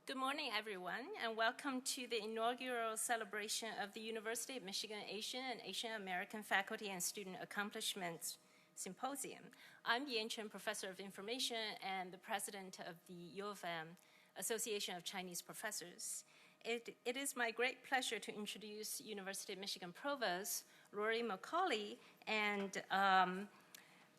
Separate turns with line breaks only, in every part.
Good morning, everyone, and welcome to the inaugural celebration of the University of Michigan Asian and Asian American Faculty and Student Accomplishments Symposium. I'm Yan Chen, Professor of Information and the President of the U of M Association of Chinese Professors. It is my great pleasure to introduce University of Michigan Provost Rory Mccauley, and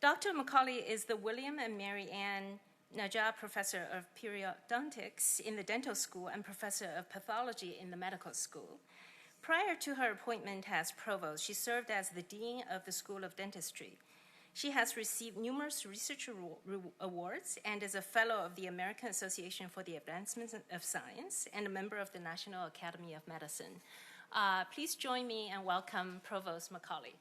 Dr. Mccauley is the William and Mary Ann Najjar Professor of Periodontics in the Dental School and Professor of Pathology in the Medical School. Prior to her appointment as Provost, she served as the Dean of the School of Dentistry. She has received numerous research awards and is a Fellow of the American Association for the Advancement of Science and a member of the National Academy of Medicine. Please join me and welcome Provost Mccauley.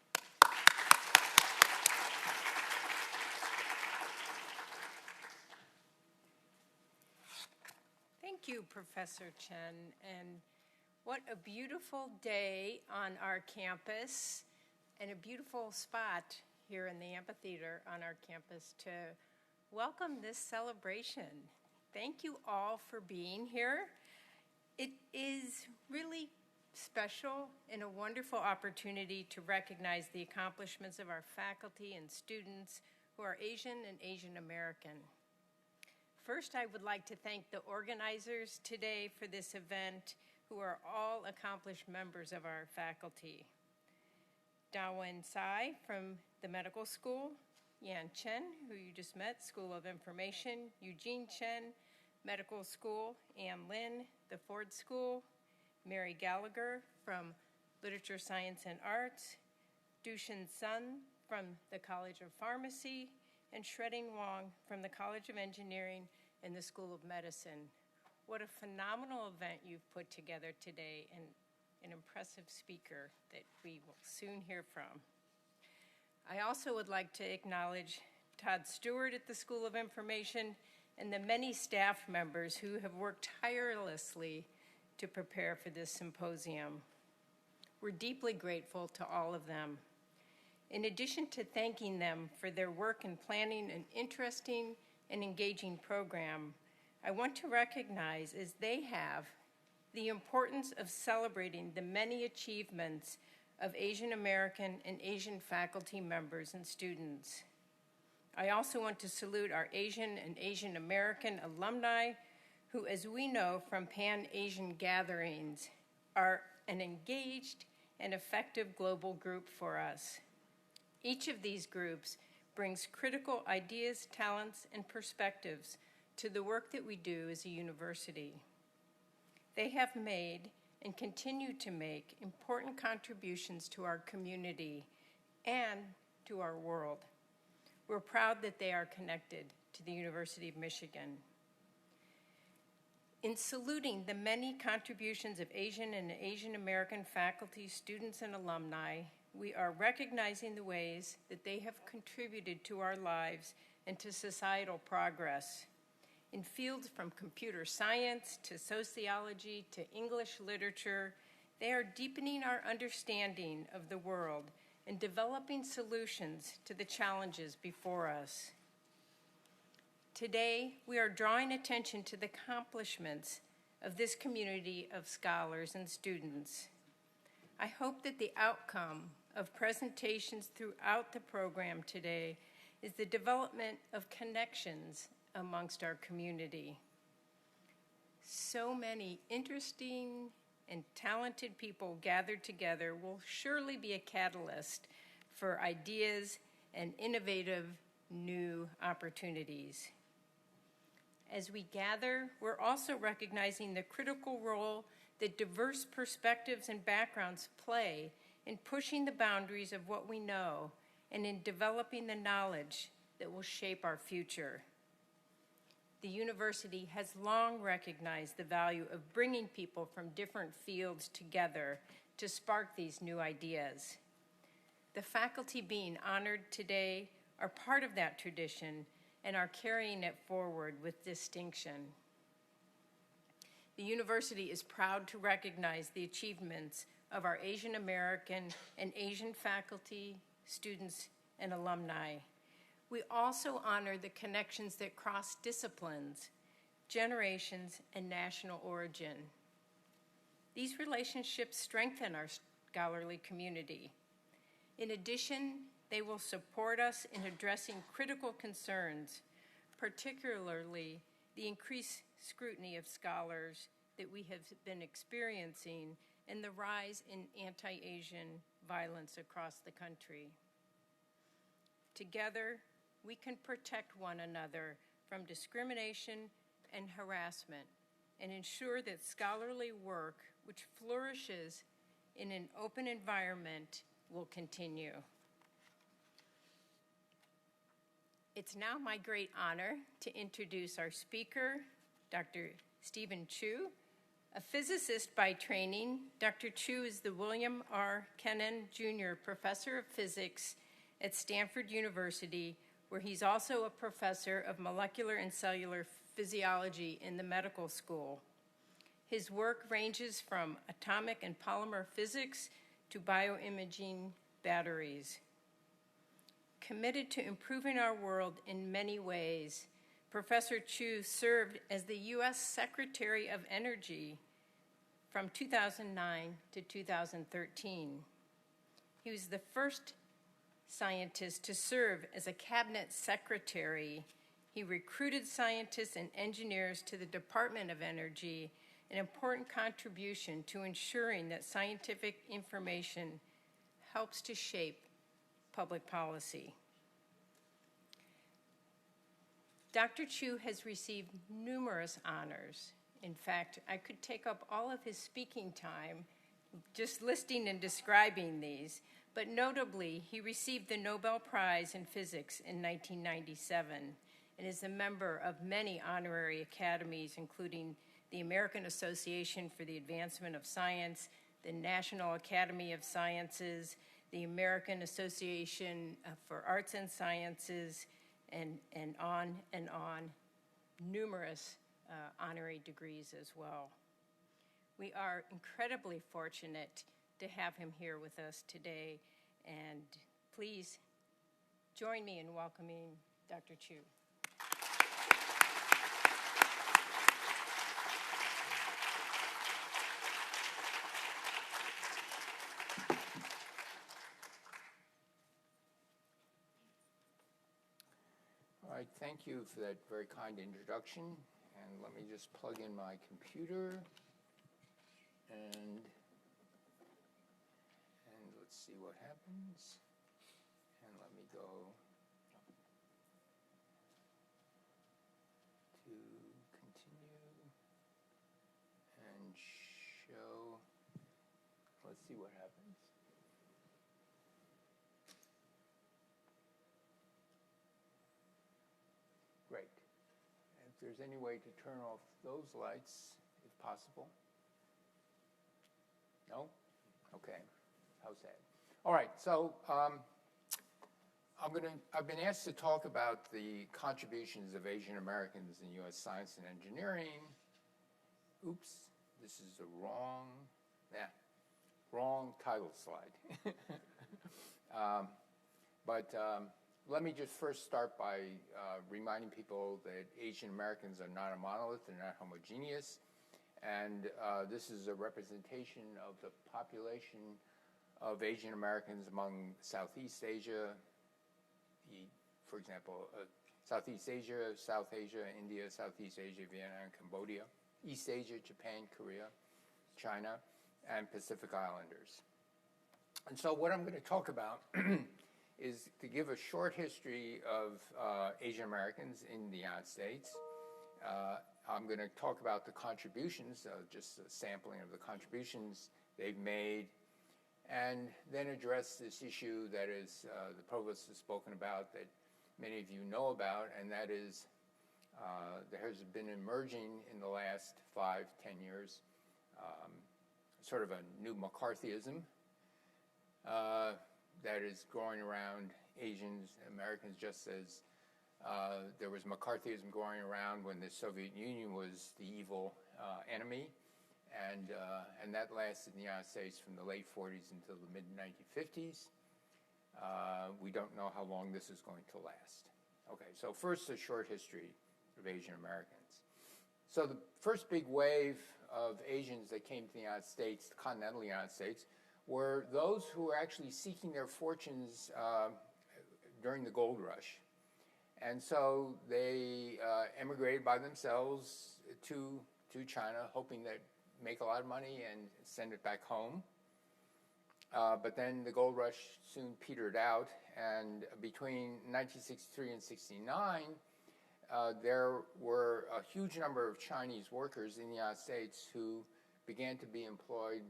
Thank you, Professor Chen, and what a beautiful day on our campus and a beautiful spot here in the amphitheater on our campus to welcome this celebration. Thank you all for being here. It is really special and a wonderful opportunity to recognize the accomplishments of our faculty and students who are Asian and Asian American. First, I would like to thank the organizers today for this event, who are all accomplished members of our faculty. Dawen Tsai from the Medical School, Yan Chen, who you just met, School of Information, Eugene Chen, Medical School, Ann Lin, the Ford School, Mary Gallagher from Literature, Science, and Arts, Dushin Sun from the College of Pharmacy, and Shredding Wong from the College of Engineering and the School of Medicine. What a phenomenal event you've put together today, and an impressive speaker that we will soon hear from. I also would like to acknowledge Todd Stewart at the School of Information and the many staff members who have worked tirelessly to prepare for this symposium. We're deeply grateful to all of them. In addition to thanking them for their work in planning an interesting and engaging program, I want to recognize, as they have, the importance of celebrating the many achievements of Asian American and Asian faculty members and students. I also want to salute our Asian and Asian American alumni, who, as we know from Pan-Asian gatherings, are an engaged and effective global group for us. Each of these groups brings critical ideas, talents, and perspectives to the work that we do as a university. They have made and continue to make important contributions to our community and to our world. We're proud that they are connected to the University of Michigan. In saluting the many contributions of Asian and Asian American faculty, students, and alumni, we are recognizing the ways that they have contributed to our lives and to societal progress. In fields from computer science to sociology to English literature, they are deepening our understanding of the world and developing solutions to the challenges before us. Today, we are drawing attention to the accomplishments of this community of scholars and students. I hope that the outcome of presentations throughout the program today is the development of connections amongst our community. So many interesting and talented people gathered together will surely be a catalyst for ideas and innovative new opportunities. As we gather, we're also recognizing the critical role that diverse perspectives and backgrounds play in pushing the boundaries of what we know and in developing the knowledge that will shape our future. The university has long recognized the value of bringing people from different fields together to spark these new ideas. The faculty being honored today are part of that tradition and are carrying it forward with distinction. The university is proud to recognize the achievements of our Asian American and Asian faculty, students, and alumni. We also honor the connections that cross disciplines, generations, and national origin. These relationships strengthen our scholarly community. In addition, they will support us in addressing critical concerns, particularly the increased scrutiny of scholars that we have been experiencing and the rise in anti-Asian violence across the country. Together, we can protect one another from discrimination and harassment and ensure that scholarly work, which flourishes in an open environment, will continue. It's now my great honor to introduce our speaker, Dr. Stephen Chu. A physicist by training, Dr. Chu is the William R. Kenan Jr. Professor of Physics at Stanford University, where he's also a professor of molecular and cellular physiology in the medical school. His work ranges from atomic and polymer physics to bioimaging batteries. Committed to improving our world in many ways, Professor Chu served as the U.S. Secretary of Energy from 2009 to 2013. He was the first scientist to serve as a cabinet secretary. He recruited scientists and engineers to the Department of Energy, an important contribution to ensuring that scientific information helps to shape public policy. Dr. Chu has received numerous honors. In fact, I could take up all of his speaking time just listing and describing these, but notably, he received the Nobel Prize in Physics in 1997 and is a member of many honorary academies, including the American Association for the Advancement of Science, the National Academy of Sciences, the American Association for Arts and Sciences, and on, numerous honorary degrees as well. We are incredibly fortunate to have him here with us today, and please join me in welcoming Dr. Chu.
All right, thank you for that very kind introduction. And let me just plug in my computer. And let's see what happens. And let me go to continue and show. Let's see what happens. Great. If there's any way to turn off those lights, if possible. No? Okay. How's that? All right. So I've been asked to talk about the contributions of Asian Americans in U.S. science and engineering. Oops, this is the wrong title slide. But let me just first start by reminding people that Asian Americans are not a monolith, they're not homogeneous. And this is a representation of the population of Asian Americans among Southeast Asia, for example, Southeast Asia, South Asia, India, Southeast Asia, Vietnam, Cambodia, East Asia, Japan, Korea, China, and Pacific Islanders. And so what I'm going to talk about is to give a short history of Asian Americans in the United States. I'm going to talk about the contributions, just a sampling of the contributions they've made, and then address this issue that is the provost has spoken about, that many of you know about, and that is there has been emerging in the last 5-10 years sort of a new McCarthyism that is growing around Asians, Americans, just as there was McCarthyism going around when the Soviet Union was the evil enemy, and that lasted in the United States from the late 40s until the mid-1950s. We don't know how long this is going to last. Okay, so first a short history of Asian Americans. So the first big wave of Asians that came to the United States, the continental United States, were those who were actually seeking their fortunes during the gold rush. And so they emigrated by themselves to China, hoping they'd make a lot of money and send it back home. But then the gold rush soon petered out, and between 1963 and 69, there were a huge number of Chinese workers in the United States who began to be employed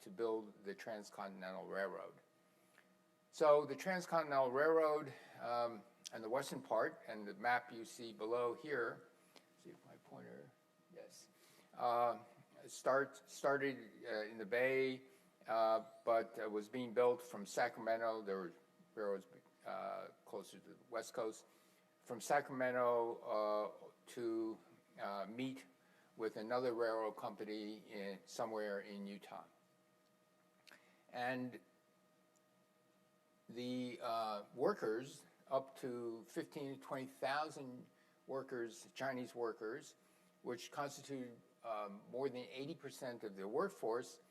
to build the Transcontinental Railroad. So the Transcontinental Railroad and the western part, and the map you see below here, see if my pointer, yes, started in the Bay, but was being built from Sacramento. There were railroads closer to the West Coast. From Sacramento to meet with another railroad company somewhere in Utah. And the workers, up to 15,000 to 20,000 workers, Chinese workers, which constituted more than 80% of the workforce,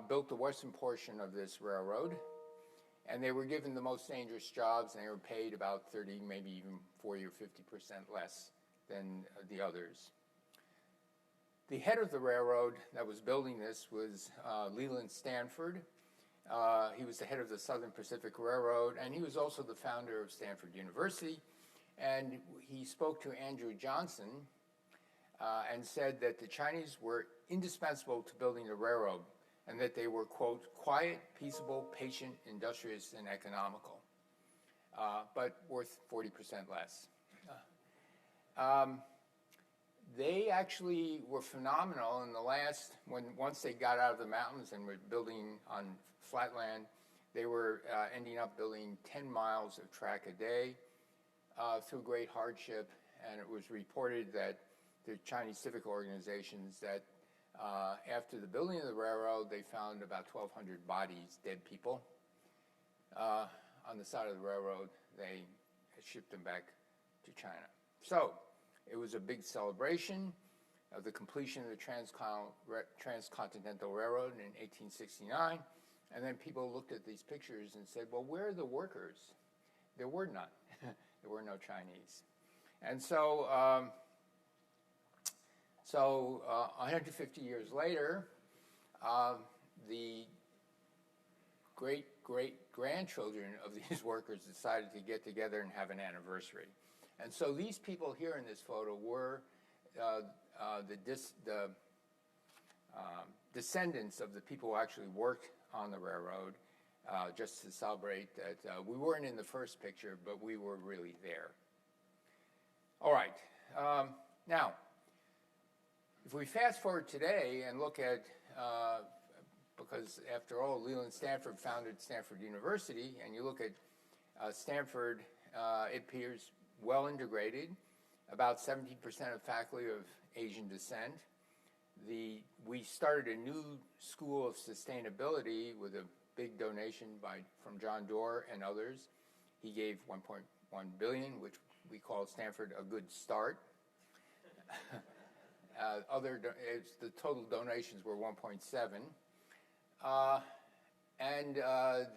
built the western portion of this railroad. And they were given the most dangerous jobs, and they were paid about 30, maybe even 40 or 50% less than the others. The head of the railroad that was building this was Leland Stanford. He was the head of the Southern Pacific Railroad, and he was also the founder of Stanford University. And he spoke to Andrew Johnson and said that the Chinese were indispensable to building the railroad, and that they were, quote, quiet, peaceable, patient, industrious, and economical, but worth 40% less. They actually were phenomenal in the last, once they got out of the mountains and were building on flat land, they were ending up building 10 miles of track a day through great hardship, and it was reported that the Chinese civic organizations that after the building of the railroad, they found about 1,200 bodies, dead people. On the side of the railroad, they shipped them back to China. So it was a big celebration of the completion of the Transcontinental Railroad in 1869. And then people looked at these pictures and said, well, where are the workers? There were none. There were no Chinese. And so 150 years later, the great-great-grandchildren of these workers decided to get together and have an anniversary. And so these people here in this photo were the descendants of the people who actually worked on the railroad, just to celebrate that we weren't in the first picture, but we were really there. All right. Now, if we fast forward today and look at, because after all, Leland Stanford founded Stanford University, and you look at Stanford, it appears well integrated, about 17% of faculty of Asian descent. We started a new school of sustainability with a big donation from John Doerr and others. He gave $1.1 billion, which we called Stanford a good start. The total donations were 1.7. And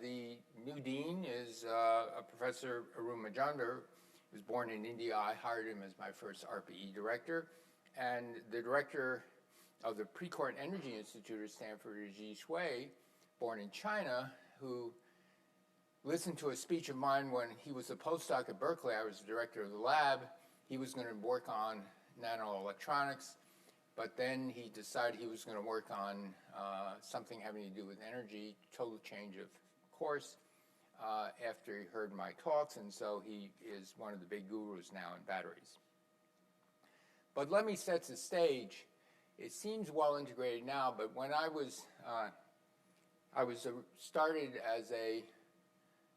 the new dean is Professor Arun Majumdar, who was born in India. I hired him as my first RPE director. And the director of the Precourt Energy Institute at Stanford is Yi Shui, born in China, who listened to a speech of mine when he was a postdoc at Berkeley. I was the director of the lab. He was going to work on nanoelectronics, but then he decided he was going to work on something having to do with energy, total change of course, after he heard my talks, and so he is one of the big gurus now in batteries. But let me set the stage. It seems well integrated now, but when I was started as a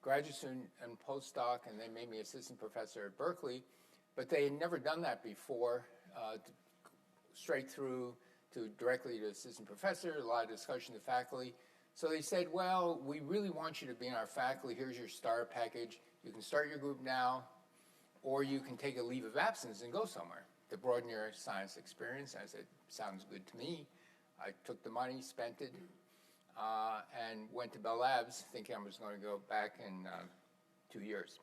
graduate student and postdoc, and they made me assistant professor at Berkeley, but they had never done that before, straight through to directly to assistant professor, a lot of discussion to faculty. So they said, well, we really want you to be in our faculty. Here's your starter package. You can start your group now, or you can take a leave of absence and go somewhere. the broad neuroscience experience. I said, sounds good to me. I took the money, spent it, and went to Bell Labs thinking I was going to go back in 2 years.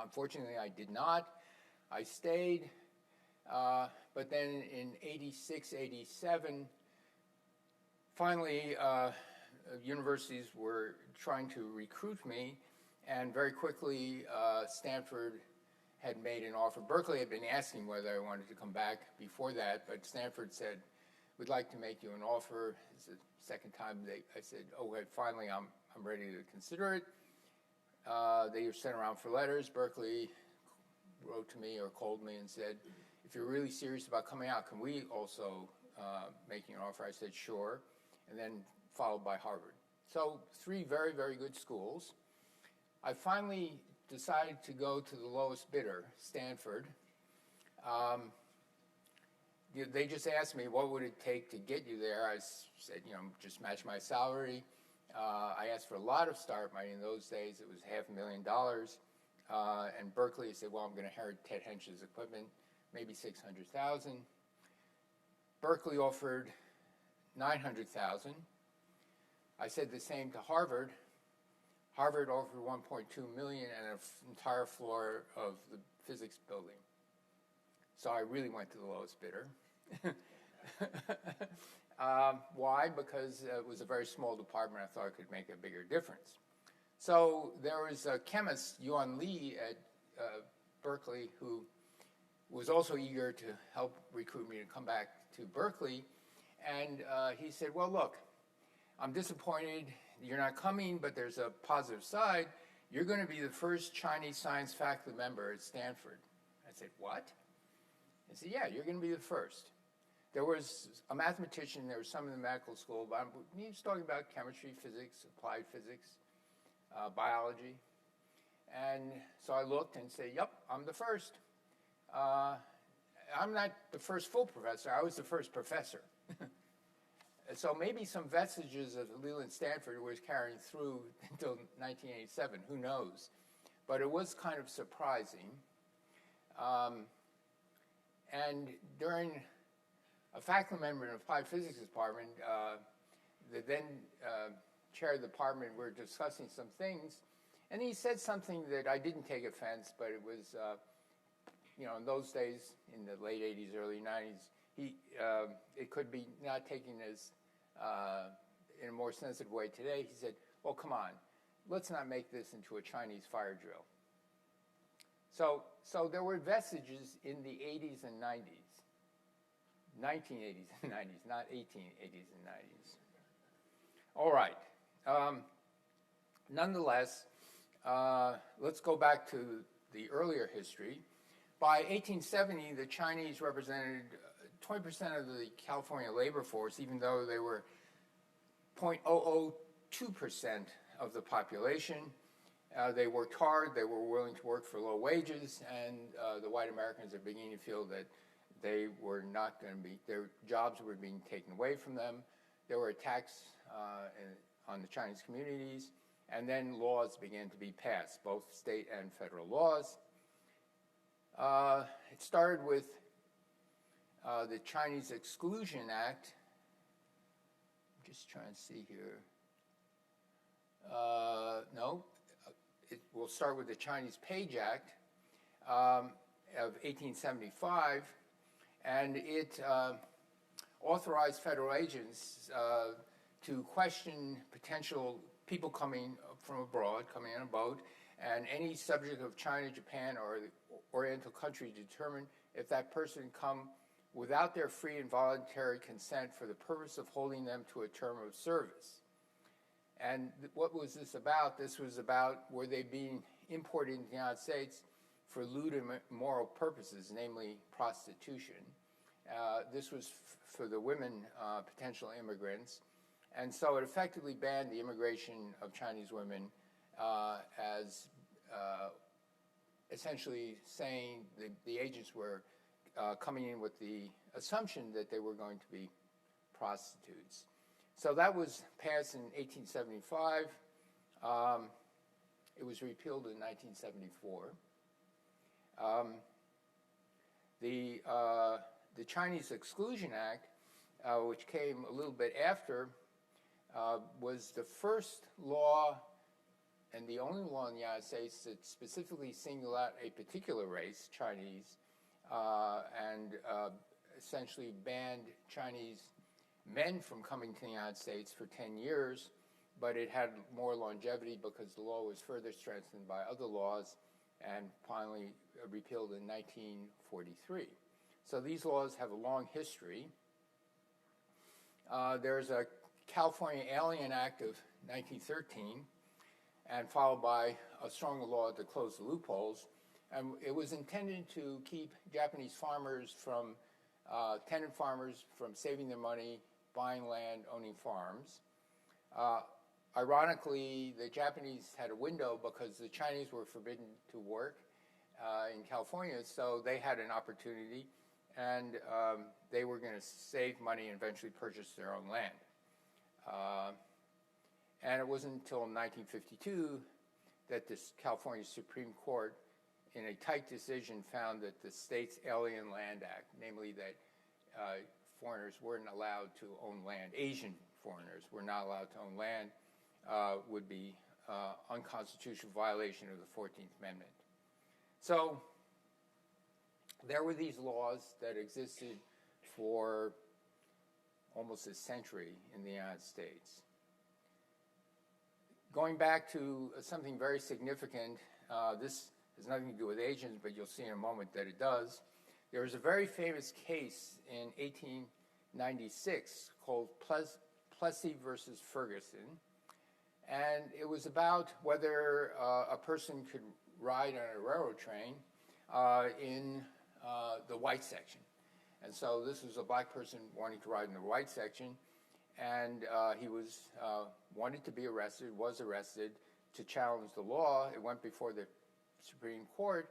Unfortunately, I did not. I stayed, but then in 86, 87, finally, universities were trying to recruit me, and very quickly, Stanford had made an offer. Berkeley had been asking whether I wanted to come back before that, but Stanford said, we'd like to make you an offer. It's the second time I said, okay, finally, I'm ready to consider it. They were sent around for letters. Berkeley wrote to me or called me and said, if you're really serious about coming out, can we also make you an offer? I said, sure. And then followed by Harvard. So 3 very, very good schools. I finally decided to go to the lowest bidder, Stanford. They just asked me, what would it take to get you there? I said, just match my salary. I asked for a lot of start money. In those days, it was $500,000. And Berkeley said, well, I'm going to inherit Ted Hensch's equipment, maybe $600,000. Berkeley offered $900,000. I said the same to Harvard. Harvard offered $1.2 million and an entire floor of the physics building. So I really went to the lowest bidder. Why? Because it was a very small department. I thought it could make a bigger difference. So there was a chemist, Yuan Li, at Berkeley, who was also eager to help recruit me to come back to Berkeley. And he said, well, look, I'm disappointed you're not coming, but there's a positive side. You're going to be the first Chinese science faculty member at Stanford. I said, what? He said, yeah, you're going to be the first. There was a mathematician, there was some in the medical school, but he was talking about chemistry, physics, applied physics, biology. And so I looked and said, yep, I'm the first. I'm not the first full professor, I was the first professor. So maybe some vestiges of Leland Stanford was carrying through until 1987, who knows. But it was kind of surprising. And during a faculty member in the applied physics department, the then chair of the department, we were discussing some things, and he said something that I didn't take offense, but it was, in those days, in the late 80s, early 90s, it could be not taken as in a more sensitive way today. He said, well, come on, let's not make this into a Chinese fire drill. So there were vestiges in the 80s and 90s, 1980s and 90s, not 1880s and 90s. All right. Nonetheless, let's go back to the earlier history. By 1870, the Chinese represented 20% of the California labor force, even though they were 0.002% of the population. They worked hard, they were willing to work for low wages, and the white Americans are beginning to feel that they were not going to be, their jobs were being taken away from them. There were attacks on the Chinese communities, and then laws began to be passed, both state and federal laws. It started with the Chinese Exclusion Act. I'm just trying to see here. We'll start with the Chinese Page Act of 1875, and it authorized federal agents to question potential people coming from abroad, coming on a boat, and any subject of China, Japan, or the Oriental country to determine if that person come without their free and voluntary consent for the purpose of holding them to a term of service. And what was this about? This was about, were they being imported into the United States for lewd and immoral purposes, namely prostitution. This was for the women potential immigrants. And so it effectively banned the immigration of Chinese women as essentially saying the agents were coming in with the assumption that they were going to be prostitutes. So that was passed in 1875. It was repealed in 1974. The Chinese Exclusion Act, which came a little bit after, was the first law and the only law in the United States that specifically singled out a particular race, Chinese, and essentially banned Chinese men from coming to the United States for 10 years, but it had more longevity because the law was further strengthened by other laws and finally repealed in 1943. So these laws have a long history. There's a California Alien Act of 1913, and followed by a stronger law to close the loopholes. And it was intended to keep Japanese farmers from, tenant farmers from saving their money, buying land, owning farms. Ironically, the Japanese had a window because the Chinese were forbidden to work in California, so they had an opportunity, and they were going to save money and eventually purchase their own land. And it wasn't until 1952 that the California Supreme Court, in a tight decision, found that the state's Alien Land Act, namely that foreigners weren't allowed to own land, Asian foreigners were not allowed to own land, would be unconstitutional violation of the 14th Amendment. So there were these laws that existed for almost a century in the United States. Going back to something very significant, this has nothing to do with Asians, but you'll see in a moment that it does. There was a very famous case in 1896 called Plessy versus Ferguson, and it was about whether a person could ride on a railroad train in the white section. And so this was a black person wanting to ride in the white section, and he was wanted to be arrested, was arrested to challenge the law. It went before the Supreme Court,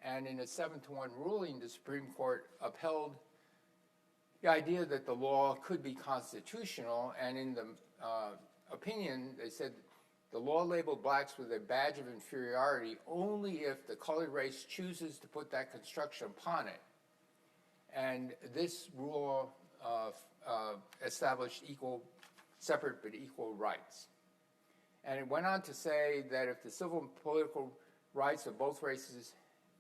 and in a 7-1 ruling, the Supreme Court upheld the idea that the law could be constitutional, and in the opinion, they said the law labeled blacks with a badge of inferiority only if the colored race chooses to put that construction upon it. And this rule established separate but equal rights. And it went on to say that if the civil and political rights of both races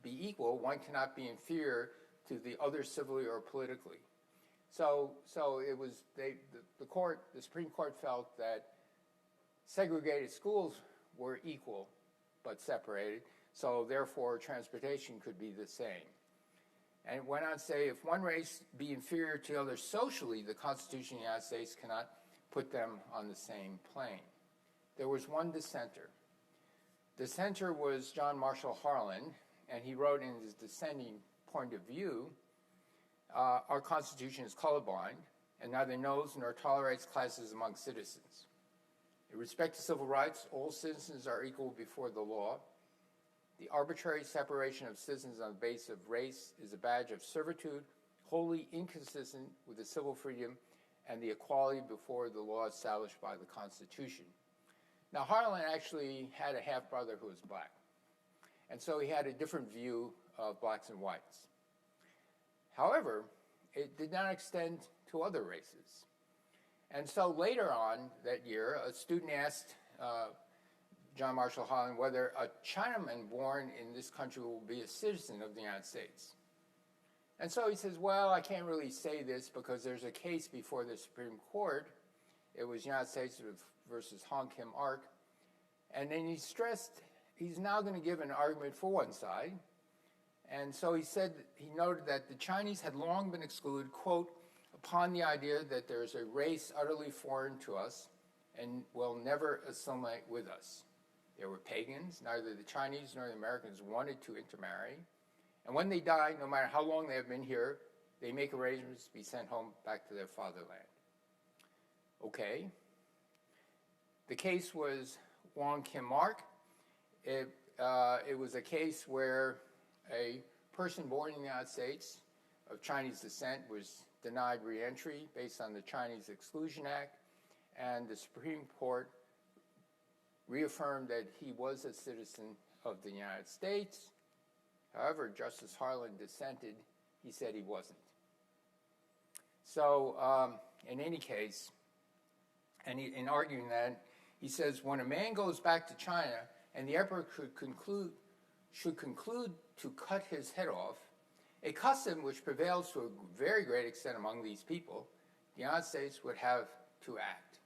be equal, one cannot be inferior to the other civilly or politically. So it was the Supreme Court felt that segregated schools were equal but separated, so therefore transportation could be the same. And it went on to say if one race be inferior to the other socially, the Constitution of the United States cannot put them on the same plane. There was one dissenter. The dissenter was John Marshall Harlan, and he wrote in his dissenting point of view, our Constitution is colorblind and neither knows nor tolerates classes among citizens. In respect to civil rights, all citizens are equal before the law. The arbitrary separation of citizens on the basis of race is a badge of servitude, wholly inconsistent with the civil freedom and the equality before the law established by the Constitution. Now, Harlan actually had a half-brother who was black, and so he had a different view of blacks and whites. However, it did not extend to other races. And so later on that year, a student asked John Marshall Harlan whether a Chinaman born in this country will be a citizen of the United States. And so he says, well, I can't really say this because there's a case before the Supreme Court. It was United States versus Hong Kim Ark. And then he stressed he's now going to give an argument for one side. And so he noted that the Chinese had long been excluded, quote, upon the idea that there is a race utterly foreign to us and will never assimilate with us. There were pagans. Neither the Chinese nor the Americans wanted to intermarry. And when they die, no matter how long they have been here, they make arrangements to be sent home back to their fatherland. Okay. The case was Wong Kim Mark. It was a case where a person born in the United States of Chinese descent was denied re-entry based on the Chinese Exclusion Act, and the Supreme Court reaffirmed that he was a citizen of the United States. However, Justice Harlan dissented he said he wasn't. So in any case, and in arguing that, he says, when a man goes back to China and the emperor should conclude to cut his head off, a custom which prevails to a very great extent among these people, the United States would have to act.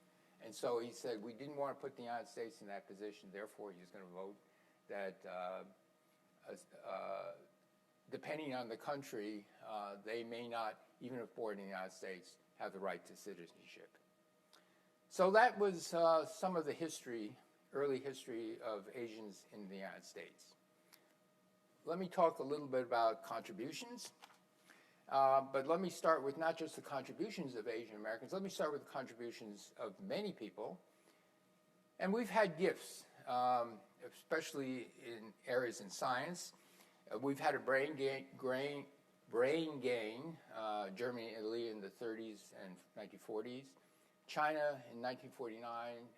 And so he said, we didn't want to put the United States in that position, therefore he's going to vote that depending on the country, they may not, even if born in the United States, have the right to citizenship. So that was some of the history, early history of Asians in the United States. Let me talk a little bit about contributions. But let me start with not just the contributions of Asian Americans. Let me start with the contributions of many people. And we've had gifts, especially in areas in science. We've had a brain gain, Germany and Italy in the 30s and 1940s. China in 1949,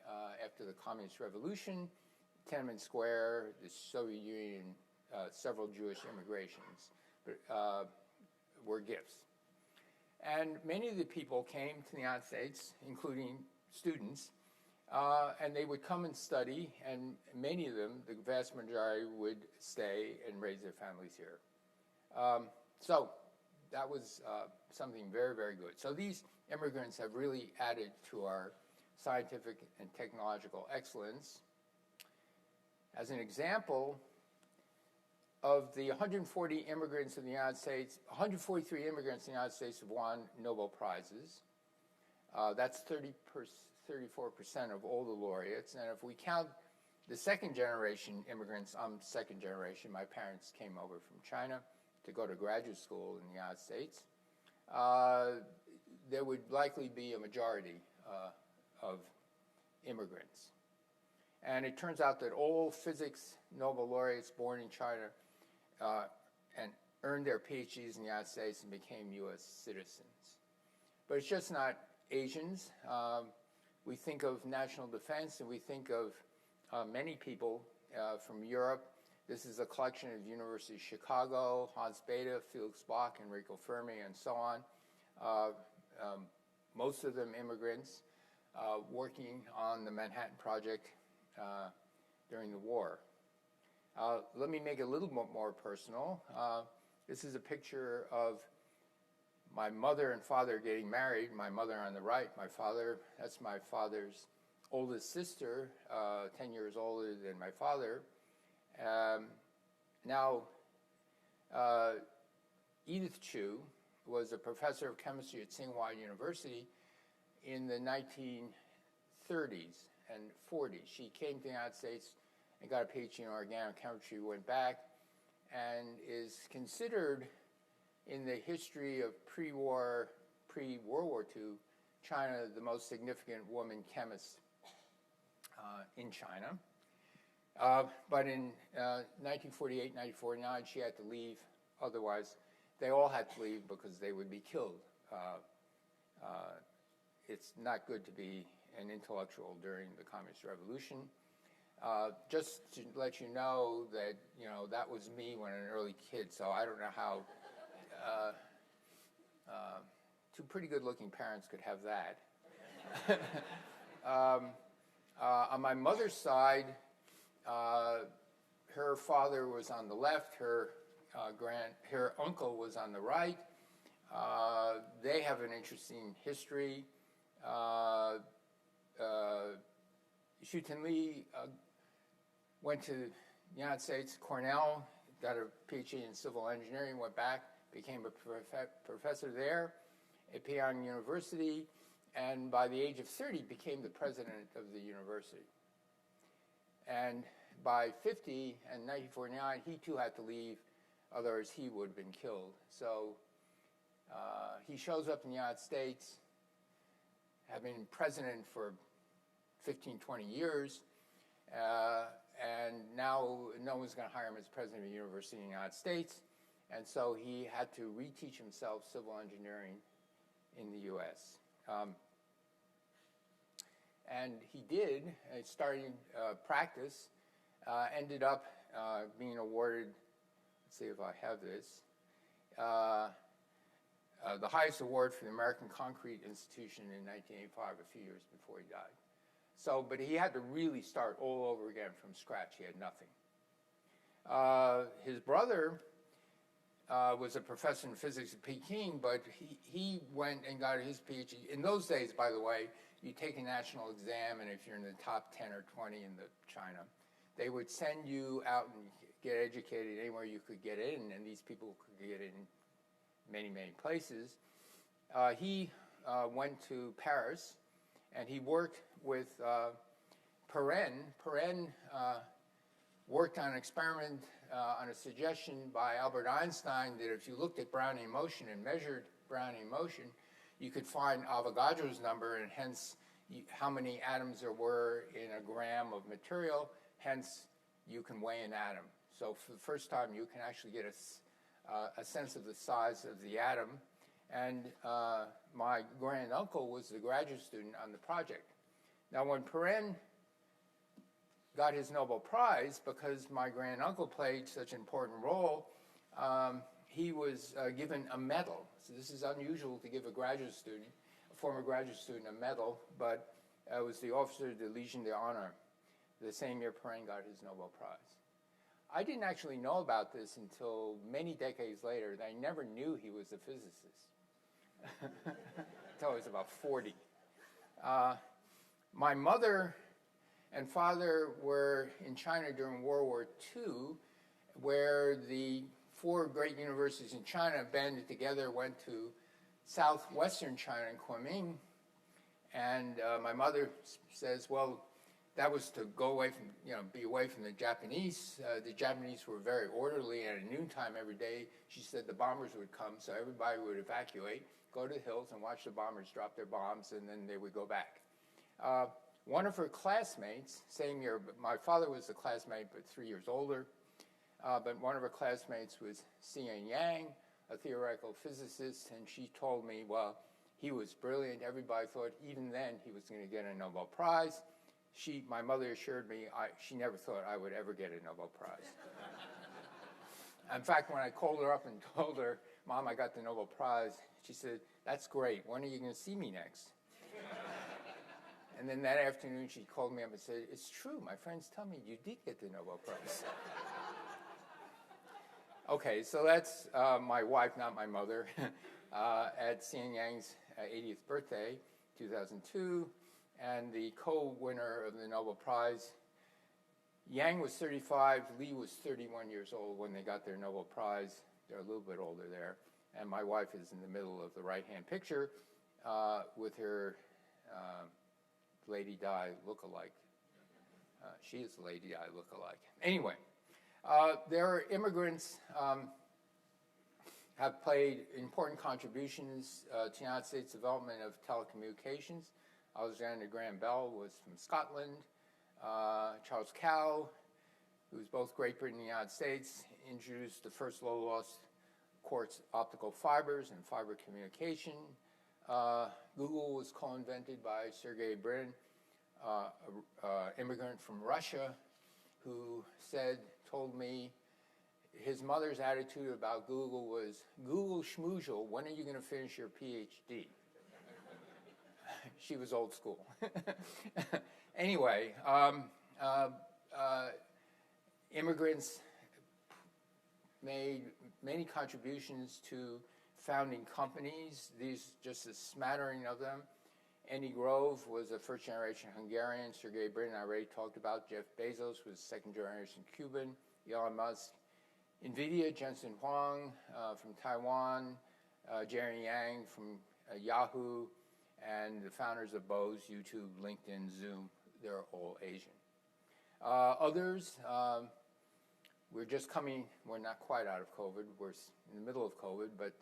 after the Communist Revolution, Tiananmen Square, the Soviet Union, several Jewish immigrations were gifts. And many of the people came to the United States, including students, and they would come and study, and many of them, the vast majority, would stay and raise their families here. So that was something very, very good. So these immigrants have really added to our scientific and technological excellence. As an example, of the 140 immigrants in the United States, 143 immigrants in the United States have won Nobel Prizes. That's 34% of all the laureates. And if we count the second generation immigrants, I'm second generation. My parents came over from China to go to graduate school in the United States. There would likely be a majority of immigrants. And it turns out that all physics Nobel laureates born in China and earned their PhDs in the United States and became U.S. citizens. But it's just not Asians. We think of national defense, and we think of many people from Europe. This is a collection of University of Chicago, Hans Bethe, Felix Bach, Enrico Fermi, and so on. Most of them immigrants working on the Manhattan Project during the war. Let me make it a little bit more personal. This is a picture of my mother and father getting married. My mother on the right, my father, that's my father's oldest sister, 10 years older than my father. Edith Chu was a professor of chemistry at Tsinghua University in the 1930s and 40s. She came to the United States and got a PhD in organic chemistry, went back, and is considered in the history of pre-World War II China the most significant woman chemist in China. But in 1948, 1949, she had to leave. Otherwise, they all had to leave because they would be killed. It's not good to be an intellectual during the Communist Revolution. Just to let you know that, that was me when an early kid, so I don't know how two pretty good-looking parents could have that. On my mother's side, her father was on the left, her uncle was on the right. They have an interesting history. Xu Tenli went to the United States, Cornell, got a PhD in civil engineering, went back, became a professor there at Peiyang University, and by the age of 30 became the president of the university. And by 50 and 1949, he too had to leave, otherwise he would have been killed. So he shows up in the United States, having been president for 15, 20 years, and now no one's going to hire him as president of the University of the United States, and so he had to reteach himself civil engineering in the U.S. And he did, starting practice, ended up being awarded, let's see if I have this, the highest award for the American Concrete Institution in 1985, a few years before he died. So, but he had to really start all over again from scratch. He had nothing. His brother was a professor in physics at Peking, but he went and got his PhD. In those days, by the way, you take a national exam, and if you're in the top 10 or 20 in China, they would send you out and get educated anywhere you could get in, and these people could get in many, many places. He went to Paris, and he worked with Perrin. Perrin worked on an experiment on a suggestion by Albert Einstein that if you looked at Brownian motion and measured Brownian motion, you could find Avogadro's number and hence how many atoms there were in a gram of material, hence you can weigh an atom. So for the first time you can actually get a sense of the size of the atom. And my granduncle was the graduate student on the project. Now when Perrin got his Nobel Prize, because my granduncle played such an important role, he was given a medal. So this is unusual to give a graduate student, a former graduate student, a medal, but it was the Officer of the Legion d'Honneur, the same year Perrin got his Nobel Prize. I didn't actually know about this until many decades later. I never knew he was a physicist until I was about 40. My mother and father were in China during World War II, where the 4 great universities in China banded together, went to southwestern China in Kunming, and my mother says, well, that was to go away from, be away from the Japanese. The Japanese were very orderly, and at noontime every day, she said the bombers would come, so everybody would evacuate, go to the hills and watch the bombers drop their bombs, and then they would go back. One of her classmates, same year, but my father was a classmate, but 3 years older, but one of her classmates was Xian Yang, a theoretical physicist, and she told me, well, he was brilliant. Everybody thought even then he was going to get a Nobel Prize. My mother assured me she never thought I would ever get a Nobel Prize. In fact, when I called her up and told her, Mom, I got the Nobel Prize, she said, that's great. When are you going to see me next? And then that afternoon, she called me up and said, it's true. My friends tell me you did get the Nobel Prize. Okay, so that's my wife, not my mother, at Xian Yang's 80th birthday, 2002, and the co-winner of the Nobel Prize. Yang was 35, Li was 31 years old when they got their Nobel Prize. They're a little bit older there. And my wife is in the middle of the right-hand picture with her Lady Di look-alike. She is Lady Di look-alike. Anyway, there are immigrants have played important contributions to the United States development of telecommunications. Alexander Graham Bell was from Scotland. Charles Cow, who was both Great Britain and the United States, introduced the first low-loss quartz optical fibers and fiber communication. Google was co-invented by Sergey Brin, an immigrant from Russia, who told me his mother's attitude about Google was, Google schmoozle, when are you going to finish your PhD? She was old school. Anyway, immigrants made many contributions to founding companies. These just a smattering of them. Andy Grove was a first-generation Hungarian. Sergey Brin, I already talked about. Jeff Bezos was second-generation Cuban. Elon Musk. NVIDIA, Jensen Huang from Taiwan. Jerry Yang from Yahoo. And the founders of Bose, YouTube, LinkedIn, Zoom, they're all Asian. Others, we're not quite out of COVID. We're in the middle of COVID, but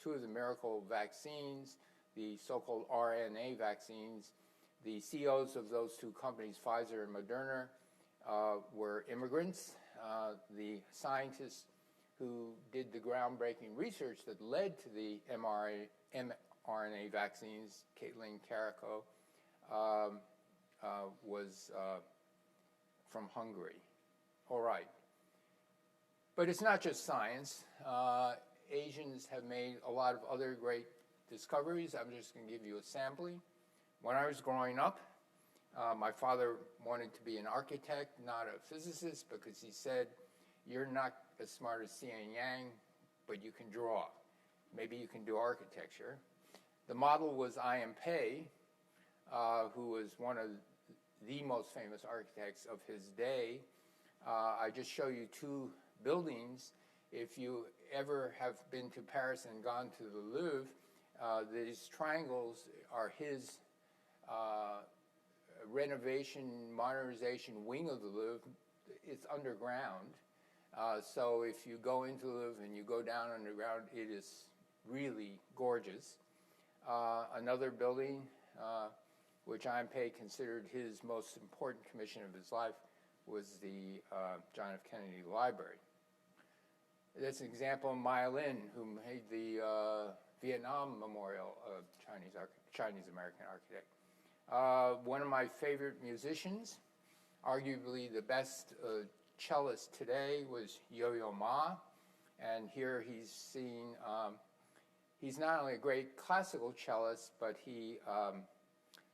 two of the miracle vaccines, the so-called RNA vaccines, the CEOs of those two companies, Pfizer and Moderna, were immigrants. The scientists who did the groundbreaking research that led to the mRNA vaccines, Caitlin Carico, was from Hungary. All right. But it's not just science. Asians have made a lot of other great discoveries. I'm just going to give you a sampling. When I was growing up, my father wanted to be an architect, not a physicist, because he said, you're not as smart as Xian Yang, but you can draw. Maybe you can do architecture. The model was I.M. Pei, who was one of the most famous architects of his day. I just show you two buildings. If you ever have been to Paris and gone to the Louvre, these triangles are his renovation, modernization wing of the Louvre. It's underground. So if you go into the Louvre and you go down underground, it is really gorgeous. Another building, which I.M. Pei considered his most important commission of his life, was the John F. Kennedy Library. That's an example of Maya Lin, who made the Vietnam Memorial of Chinese-American architect. One of my favorite musicians, arguably the best cellist today, was Yo-Yo Ma. And here he's seen, he's not only a great classical cellist, but he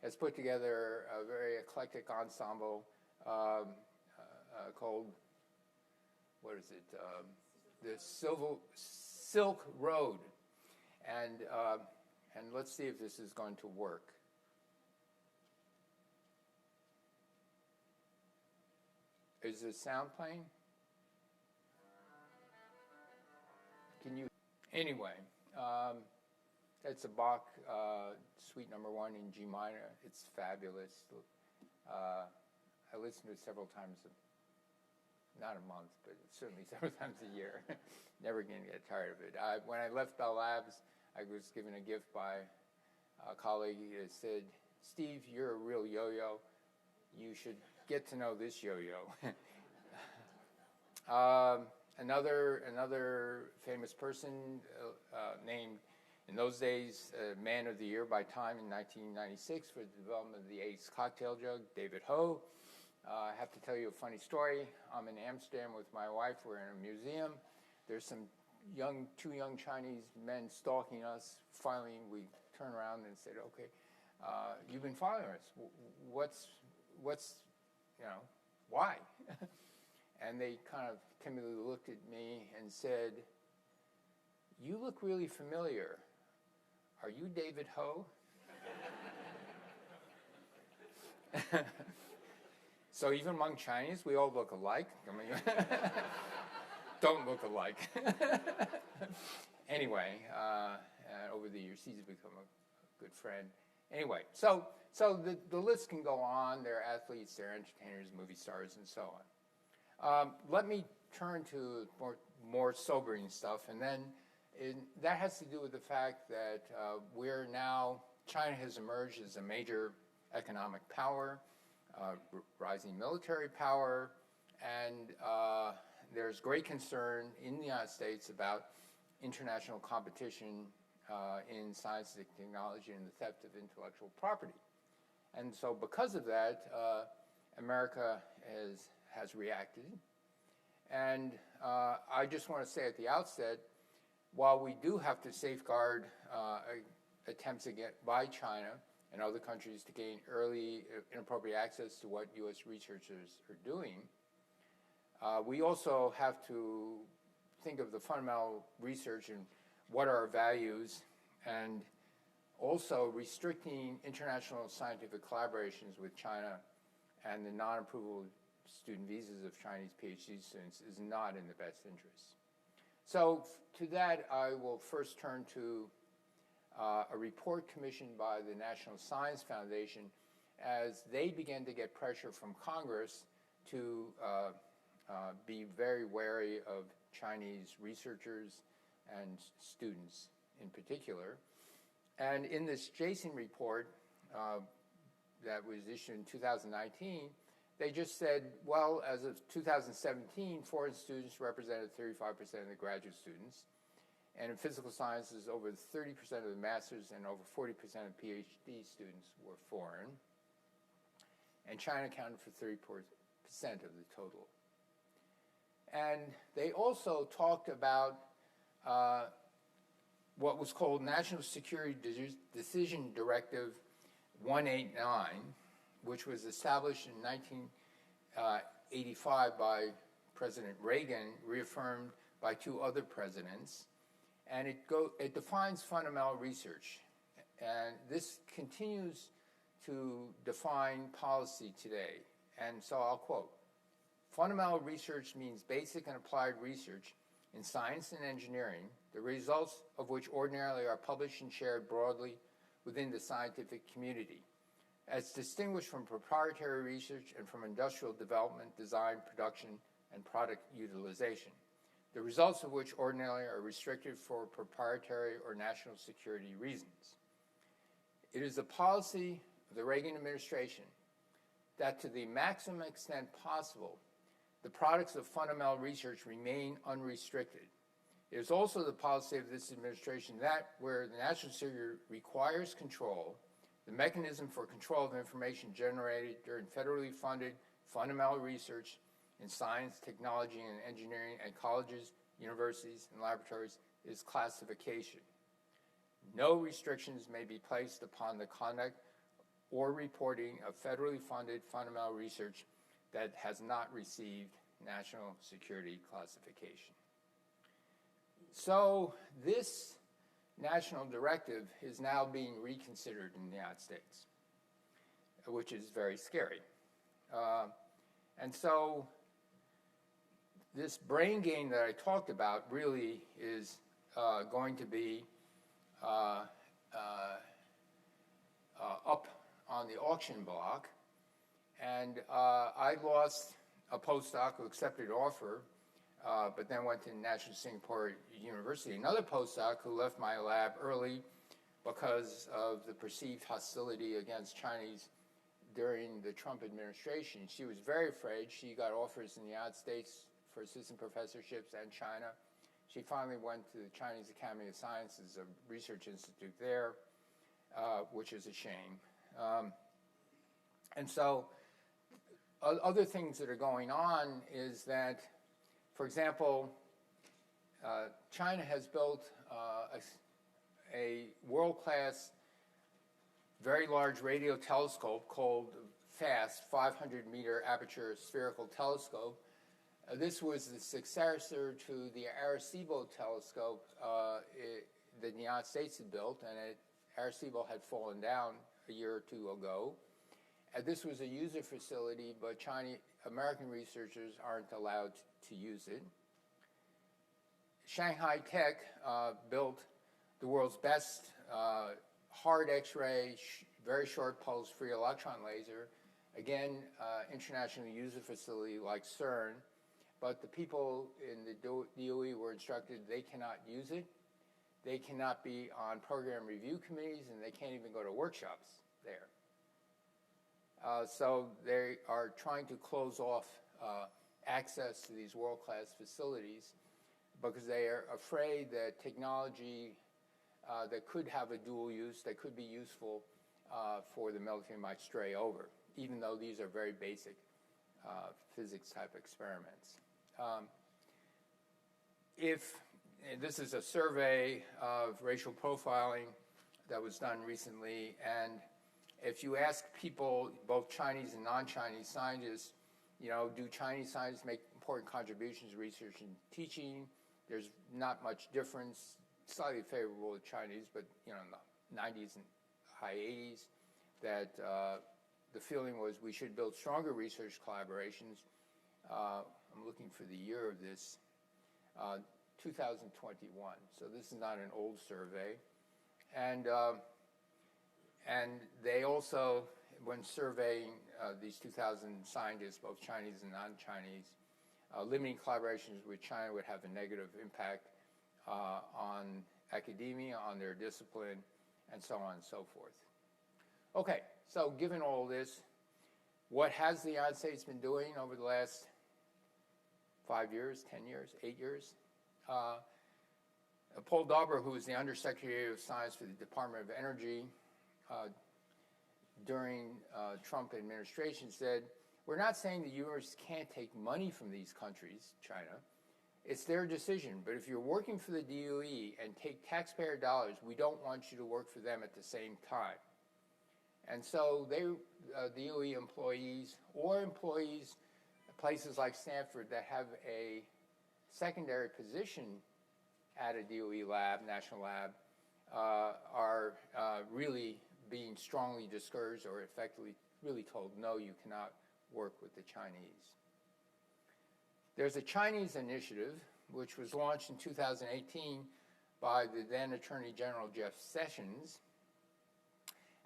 has put together a very eclectic ensemble called, what is it, the Silk Road. And let's see if this is going to work. Is the sound playing? Can you? Anyway, that's a Bach Suite No. 1 in G minor. It's fabulous. I listen to it several times, not a month, but certainly several times a year. Never going to get tired of it. When I left Bell Labs, I was given a gift by a colleague that said, Steve, you're a real yo-yo. You should get to know this yo-yo. Another famous person named, in those days, Man of the Year by Time in 1996 for the development of the Ace cocktail jug, David Ho. I have to tell you a funny story. I'm in Amsterdam with my wife. We're in a museum. There's some two young Chinese men stalking us. Finally, we turned around and said, okay, you've been following us. What's why? And they kind of timidly looked at me and said, you look really familiar. Are you David Ho? So even among Chinese, we all look alike. I mean, don't look alike. Anyway, over the years, he's become a good friend. Anyway, so the list can go on. They're athletes, they're entertainers, movie stars, and so on. Let me turn to more sobering stuff, and then that has to do with the fact that China has emerged as a major economic power, rising military power, and there's great concern in the United States about international competition in science and technology and the theft of intellectual property. And so because of that, America has reacted. And I just want to say at the outset, while we do have to safeguard attempts by China and other countries to gain early inappropriate access to what U.S. researchers are doing, we also have to think of the fundamental research and what are our values, and also restricting international scientific collaborations with China and the non-approval student visas of Chinese PhD students is not in the best interest. So to that, I will first turn to a report commissioned by the National Science Foundation as they began to get pressure from Congress to be very wary of Chinese researchers and students in particular. And in this Jason report that was issued in 2019, they just said, well, as of 2017, foreign students represented 35% of the graduate students. And in physical sciences, over 30% of the master's and over 40% of PhD students were foreign. And China accounted for 34% of the total. And they also talked about what was called National Security Decision Directive 189, which was established in 1985 by President Reagan, reaffirmed by 2 other presidents, and it defines fundamental research. And this continues to define policy today. And so I'll quote, fundamental research means basic and applied research in science and engineering, the results of which ordinarily are published and shared broadly within the scientific community, as distinguished from proprietary research and from industrial development, design, production, and product utilization, the results of which ordinarily are restricted for proprietary or national security reasons. It is the policy of the Reagan administration that to the maximum extent possible, the products of fundamental research remain unrestricted. It is also the policy of this administration that where the national security requires control, the mechanism for control of information generated during federally funded fundamental research in science, technology, and engineering at colleges, universities, and laboratories is classification. No restrictions may be placed upon the conduct or reporting of federally funded fundamental research that has not received national security classification. So this national directive is now being reconsidered in the United States, which is very scary. And so this brain gain that I talked about really is going to be up on the auction block. And I lost a postdoc who accepted offer, but then went to National Singapore University. Another postdoc who left my lab early because of the perceived hostility against Chinese during the Trump administration. She was very afraid. She got offers in the United States for assistant professorships and China. She finally went to the Chinese Academy of Sciences, a research institute there, which is a shame. And so other things that are going on is that, for example, China has built a world-class, very large radio telescope called FAST, 500-meter aperture spherical telescope. This was the successor to the Arecibo telescope that the United States had built, and Arecibo had fallen down a year or 2 ago. This was a user facility, but American researchers aren't allowed to use it. Shanghai Tech built the world's best hard X-ray, very short pulse free electron laser. Again, international user facility like CERN, but the people in the DOE were instructed they cannot use it. They cannot be on program review committees, and they can't even go to workshops there. So they are trying to close off access to these world-class facilities because they are afraid that technology that could have a dual use, that could be useful for the military, might stray over, even though these are very basic physics-type experiments. This is a survey of racial profiling that was done recently, and if you ask people, both Chinese and non-Chinese scientists, do Chinese scientists make important contributions to research and teaching? There's not much difference, slightly favorable to Chinese, but in the 90s and high 80s, that the feeling was we should build stronger research collaborations. I'm looking for the year of this, 2021. So this is not an old survey. And they also, when surveying these 2,000 scientists, both Chinese and non-Chinese, limiting collaborations with China would have a negative impact on academia, on their discipline, and so on and so forth. Okay, so given all this, what has the United States been doing over the last 5 years, 10 years, 8 years? Paul Dauber, who is the Undersecretary of Science for the Department of Energy, during Trump administration said, we're not saying the U.S. can't take money from these countries, China, it's their decision. But if you're working for the DOE and take taxpayer dollars, we don't want you to work for them at the same time. And so DOE employees or employees at places like Stanford that have a secondary position at a DOE lab, national lab, are really being strongly discouraged or effectively really told, no, you cannot work with the Chinese. There's a Chinese initiative, which was launched in 2018 by the then Attorney General Jeff Sessions,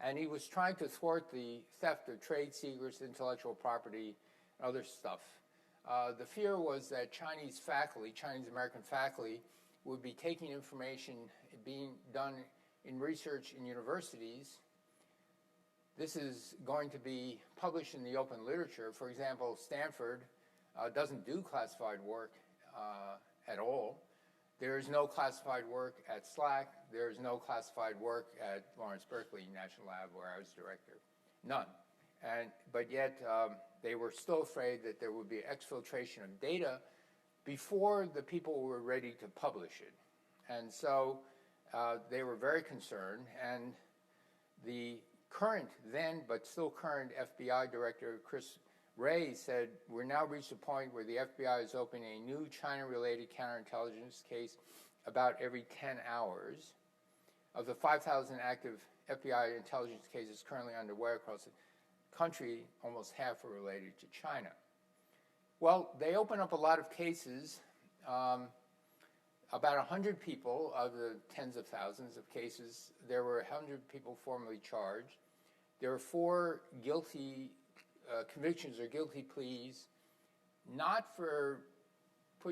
and he was trying to thwart the theft of trade secrets, intellectual property, and other stuff. The fear was that Chinese faculty, Chinese-American faculty, would be taking information being done in research in universities. This is going to be published in the open literature. For example, Stanford doesn't do classified work at all. There is no classified work at SLAC. There is no classified work at Lawrence Berkeley National Lab, where I was director. None. But yet, they were still afraid that there would be exfiltration of data before the people were ready to publish it. And so they were very concerned. And the current, then, but still current FBI director, Chris Wray, said, we're now reached a point where the FBI is opening a new China-related counterintelligence case about every 10 hours. Of the 5,000 active FBI intelligence cases currently underway across the country, almost half are related to China. Well, they open up a lot of cases, about 100 people of the tens of thousands of cases. There were 100 people formally charged. There were 4 guilty convictions or guilty pleas, not for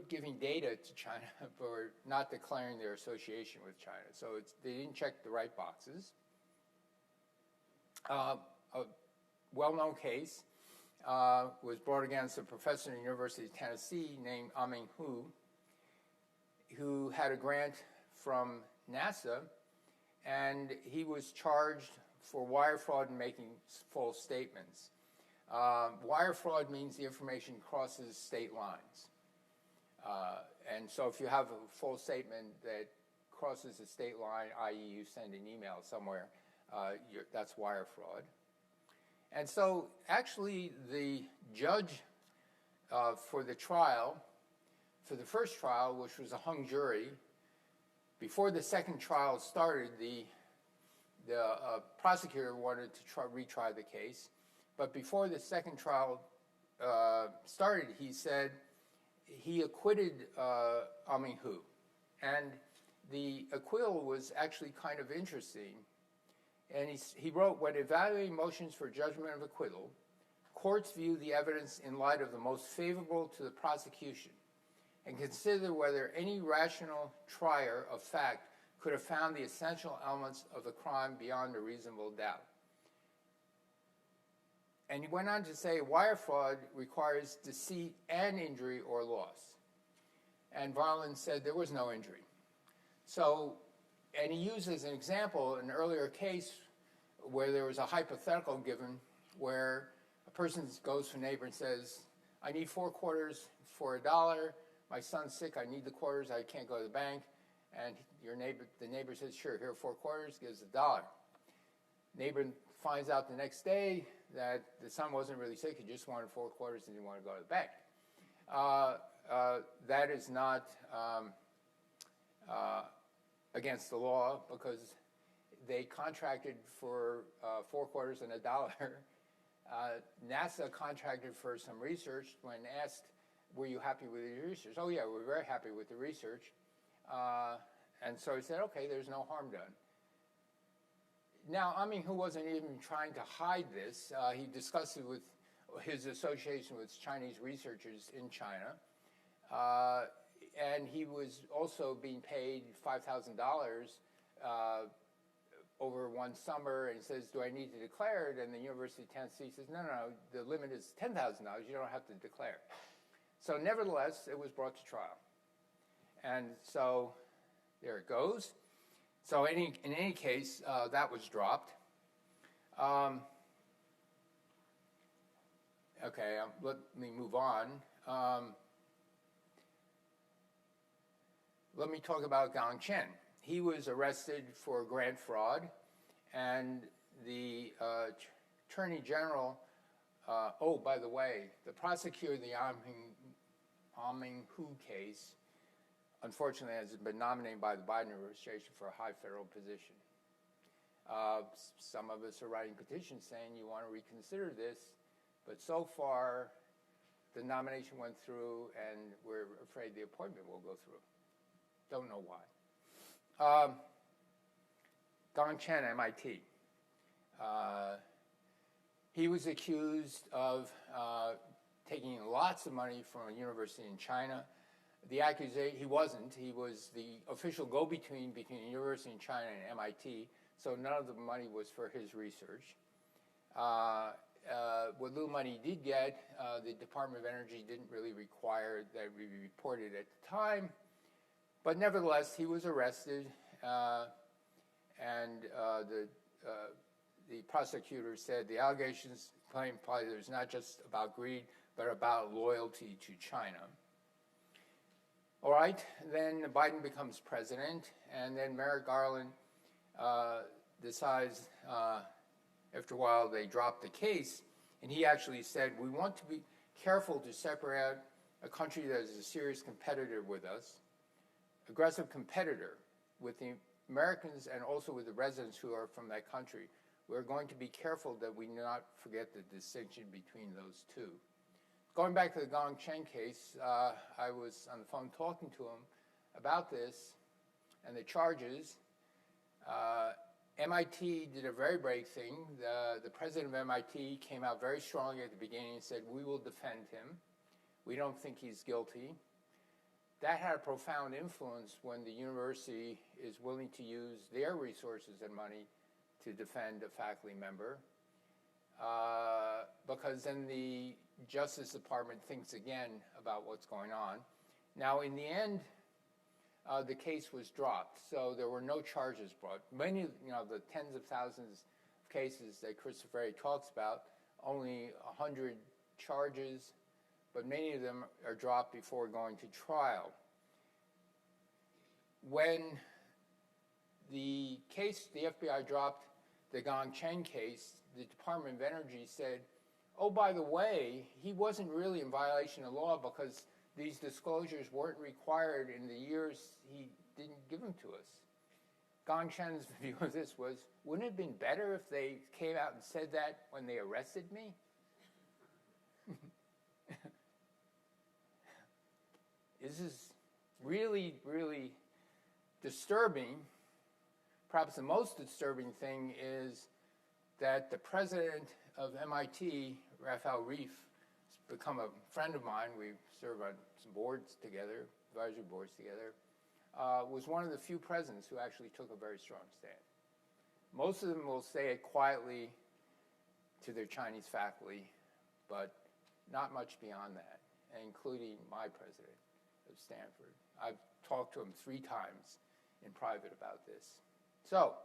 giving data to China, but not declaring their association with China. So they didn't check the right boxes. A well-known case was brought against a professor in the University of Tennessee named Aming Hu, who had a grant from NASA, and he was charged for wire fraud and making false statements. Wire fraud means the information crosses state lines. And so if you have a false statement that crosses a state line, i.e. you send an email somewhere, that's wire fraud. And so actually the judge for the trial, for the first trial, which was a hung jury, before the second trial started, the prosecutor wanted to retry the case. But before the second trial started, he said he acquitted Aming Hu. And the acquittal was actually kind of interesting. And he wrote, when evaluating motions for judgment of acquittal, courts view the evidence in light of the most favorable to the prosecution and consider whether any rational trier of fact could have found the essential elements of the crime beyond a reasonable doubt. And he went on to say wire fraud requires deceit and injury or loss. And Harlan said there was no injury. So, and he used as an example an earlier case where there was a hypothetical given where a person goes to a neighbor and says, I need 4 quarters for $1. My son's sick, I need the quarters, I can't go to the bank. And the neighbor says, sure, here are 4 quarters, gives $1. Neighbor finds out the next day that the son wasn't really sick, he just wanted 4 quarters and didn't want to go to the bank. That is not against the law because they contracted for 4 quarters and $1. NASA contracted for some research. When asked, were you happy with the research? Oh yeah, we're very happy with the research. And so he said, okay, there's no harm done. Now, Aming Hu wasn't even trying to hide this. He discussed it with his association with Chinese researchers in China. And he was also being paid $5,000 over one summer, and he says, do I need to declare it? And the University of Tennessee says, no, the limit is $10,000. You don't have to declare. So nevertheless, it was brought to trial. And so there it goes. So in any case, that was dropped. Okay, let me move on. let me talk about Gang Chen. He was arrested for grant fraud, and the Attorney General, oh, by the way, the prosecutor of the Aming Hu case, unfortunately, has been nominated by the Biden administration for a high federal position. Some of us are writing petitions saying you want to reconsider this, but so far the nomination went through and we're afraid the appointment will go through. Don't know why. Gang Chen, MIT. He was accused of taking lots of money from a university in China. The accusation, he wasn't. He was the official go-between between a university in China and MIT, so none of the money was for his research. What little money he did get, the Department of Energy didn't really require that it be reported at the time. But nevertheless, he was arrested, and the prosecutor said the allegations claim probably there's not just about greed, but about loyalty to China. All right, then Biden becomes president, and then Merrick Garland decides, after a while, they dropped the case, and he actually said, we want to be careful to separate out a country that is a serious competitor with us, aggressive competitor with the Americans and also with the residents who are from that country. We're going to be careful that we not forget the distinction between those two. Going back to the Gang Chen case, I was on the phone talking to him about this and the charges. MIT did a very brave thing. The president of MIT came out very strongly at the beginning and said, we will defend him. We don't think he's guilty. That had a profound influence when the university is willing to use their resources and money to defend a faculty member, because then the Justice Department thinks again about what's going on. Now, in the end, the case was dropped, so there were no charges brought. Many, the tens of thousands of cases that Christopher A. talks about, only 100 charges, but many of them are dropped before going to trial. When the case, the FBI dropped the Gang Chen case, the Department of Energy said, oh, by the way, he wasn't really in violation of law because these disclosures weren't required in the years he didn't give them to us. Gang Chen's view of this was, wouldn't it have been better if they came out and said that when they arrested me? This is really, really disturbing. Perhaps the most disturbing thing is that the president of MIT, Raphael Reif, has become a friend of mine. We serve on some boards together, advisory boards together, was one of the few presidents who actually took a very strong stand. Most of them will say it quietly to their Chinese faculty, but not much beyond that, including my president of Stanford. I've talked to him 3 times in private about this. So,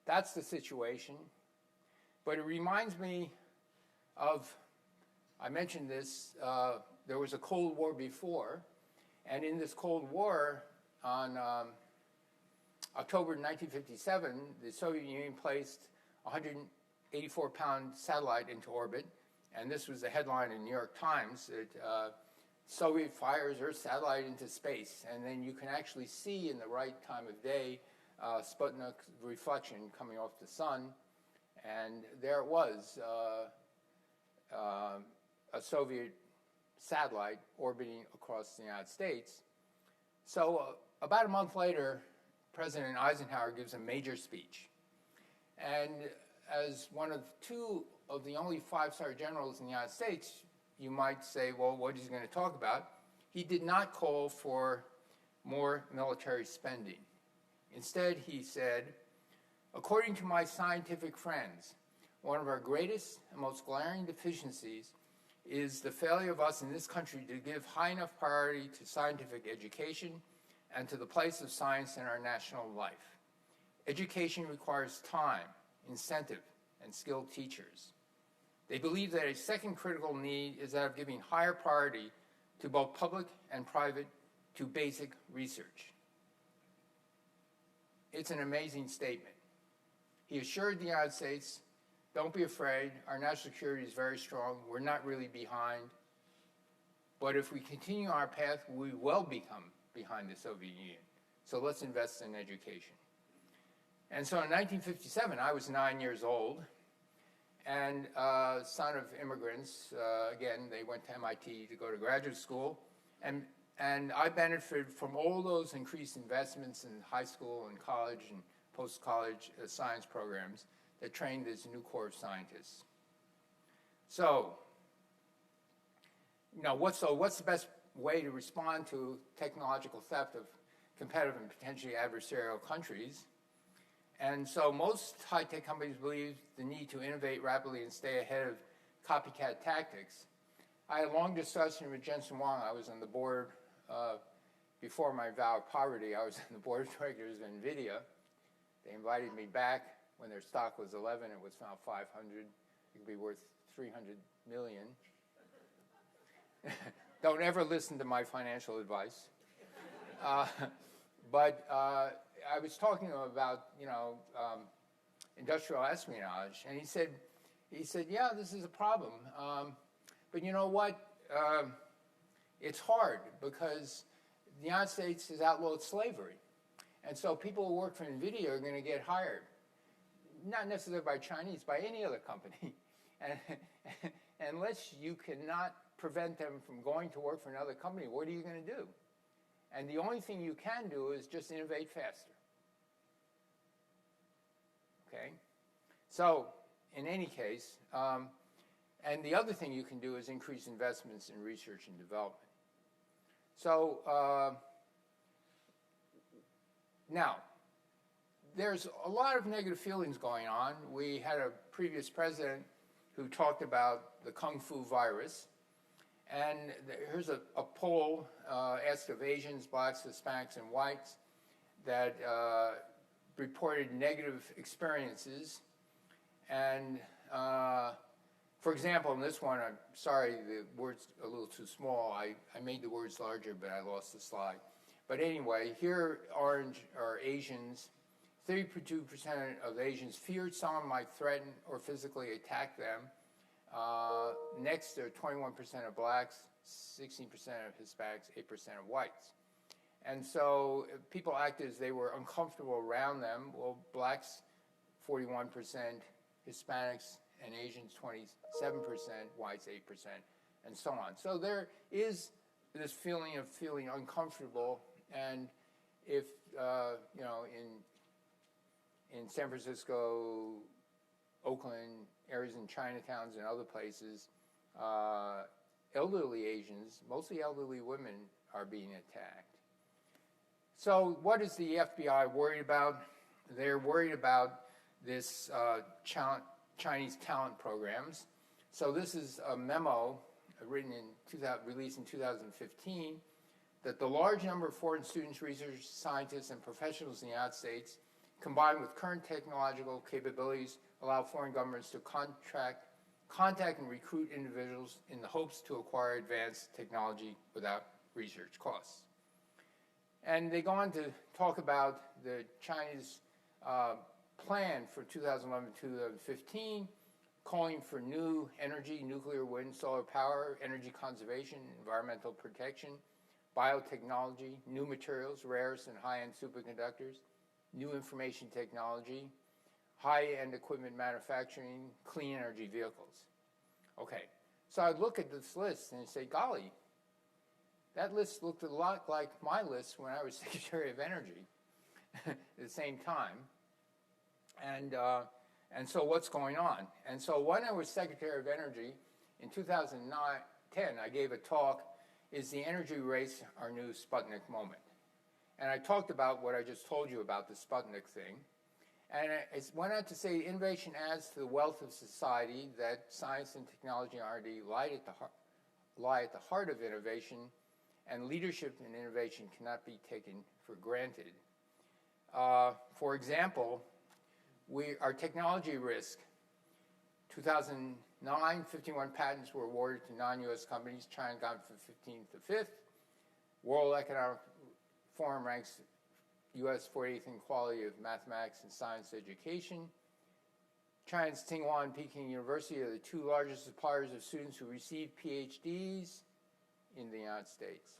that's the situation. But it reminds me of, I mentioned this, there was a Cold War before, and in this Cold War, on October 1957, the Soviet Union placed a 184-pound satellite into orbit, and this was the headline in the New York Times, that Soviet fires Earth satellite into space, and then you can actually see in the right time of day Sputnik reflection coming off the sun, and there it was, a Soviet satellite orbiting across the United States. So about a month later, President Eisenhower gives a major speech, and as one of 2 of the only 5-star generals in the United States, you might say, well, what is he going to talk about? He did not call for more military spending. Instead, he said, according to my scientific friends, one of our greatest and most glaring deficiencies is the failure of us in this country to give high enough priority to scientific education and to the place of science in our national life. Education requires time, incentive, and skilled teachers. They believe that a second critical need is that of giving higher priority to both public and private to basic research. It's an amazing statement. He assured the United States, don't be afraid, our national security is very strong, we're not really behind, but if we continue our path, we will become behind the Soviet Union. So let's invest in education. And so in 1957, I was 9 years old, and son of immigrants. Again, they went to MIT to go to graduate school, and I benefited from all those increased investments in high school and college and post-college science programs that trained this new corps of scientists. So, what's the best way to respond to technological theft of competitive and potentially adversarial countries? And so most high-tech companies believe the need to innovate rapidly and stay ahead of copycat tactics. I had a long discussion with Jensen Huang. I was on the board, before my vow of poverty, I was on the board of directors of NVIDIA. They invited me back when their stock was 11. It was now 500. It could be worth 300 million. Don't ever listen to my financial advice. But I was talking to him about, industrial espionage, and he said, yeah, this is a problem. But you know what? It's hard because the United States has outlawed slavery. And so people who work for NVIDIA are going to get hired, not necessarily by Chinese, by any other company. And unless you cannot prevent them from going to work for another company, what are you going to do? And the only thing you can do is just innovate faster. Okay? So, in any case, and the other thing you can do is increase investments in research and development. So, now, there's a lot of negative feelings going on. We had a previous president who talked about the Kung Fu virus. And here's a poll asked of Asians, blacks, Hispanics, and whites that reported negative experiences. And for example, in this one, I'm sorry, the word's a little too small. I made the words larger, but I lost the slide. But anyway, here orange are Asians. 32% of Asians feared someone might threaten or physically attack them. Next, there are 21% of blacks, 16% of Hispanics, 8% of whites. And so people acted as they were uncomfortable around them. Well, blacks, 41%, Hispanics and Asians, 27%, whites, 8%, and so on. So there is this feeling of feeling uncomfortable. And if, in San Francisco, Oakland, areas in Chinatowns and other places, elderly Asians, mostly elderly women, are being attacked. So what is the FBI worried about? They're worried about this Chinese talent programs. So this is a memo released in 2015 that the large number of foreign students, researchers, scientists, and professionals in the United States, combined with current technological capabilities, allow foreign governments to contact and recruit individuals in the hopes to acquire advanced technology without research costs. And they go on to talk about the Chinese plan for 2011-2015, calling for new energy, nuclear, wind, solar power, energy conservation, environmental protection, biotechnology, new materials, rare earths and high-end superconductors, new information technology, high-end equipment manufacturing, clean energy vehicles. Okay, so I'd look at this list and say, golly, that list looked a lot like my list when I was Secretary of Energy at the same time. And so what's going on? And so when I was Secretary of Energy in 2010, I gave a talk, Is the Energy Race Our New Sputnik Moment? And I talked about what I just told you about the Sputnik thing. And I went on to say innovation adds to the wealth of society, that science and technology and R&D lie at the heart of innovation, and leadership in innovation cannot be taken for granted. For example, our technology risk, 2009, 51 patents were awarded to non-U.S. companies. China got from 15th to 5th. World Economic Forum ranks U.S. 48th in quality of mathematics and science education. China's Tsinghua and Peking University are the two largest suppliers of students who receive PhDs in the United States.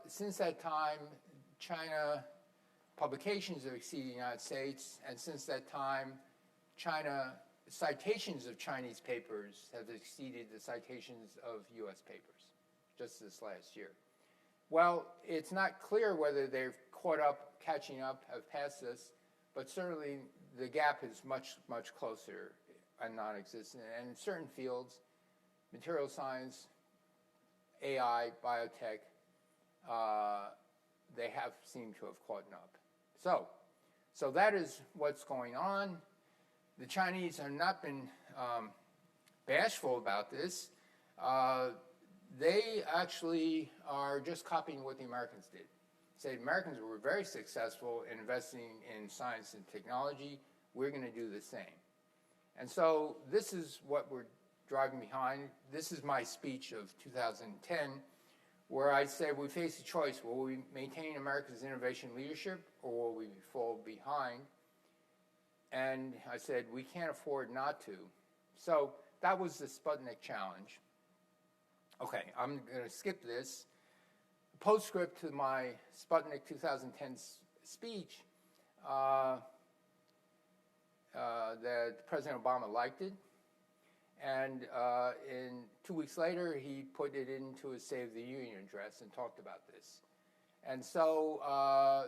Since that time, China publications have exceeded the United States, and since that time, China citations of Chinese papers have exceeded the citations of U.S. papers, just this last year. Well, it's not clear whether they've caught up, catching up, have passed us, but certainly the gap is much, much closer and non-existent. And in certain fields, material science, AI, biotech, they have seemed to have caught up. So that is what's going on. The Chinese have not been bashful about this. They actually are just copying what the Americans did. Say the Americans were very successful in investing in science and technology. We're going to do the same. And so this is what we're driving behind. This is my speech of 2010, where I said we face a choice. Will we maintain America's innovation leadership, or will we fall behind? And I said we can't afford not to. So that was the Sputnik challenge. Okay, I'm going to skip this. Postscript to my Sputnik 2010 speech, that President Obama liked it. And in 2 weeks later, he put it into his State of the Union address and talked about this. And so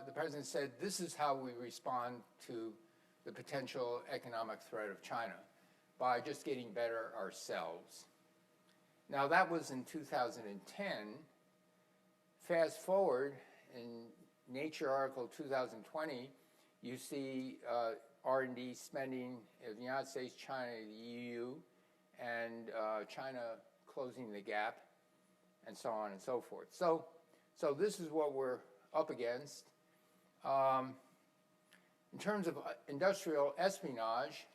the president said, this is how we respond to the potential economic threat of China, by just getting better ourselves. Now, that was in 2010. Fast forward, in Nature article 2020, you see R&D spending of the United States, China, the EU, and China closing the gap, and so on and so forth. So this is what we're up against. In terms of industrial espionage,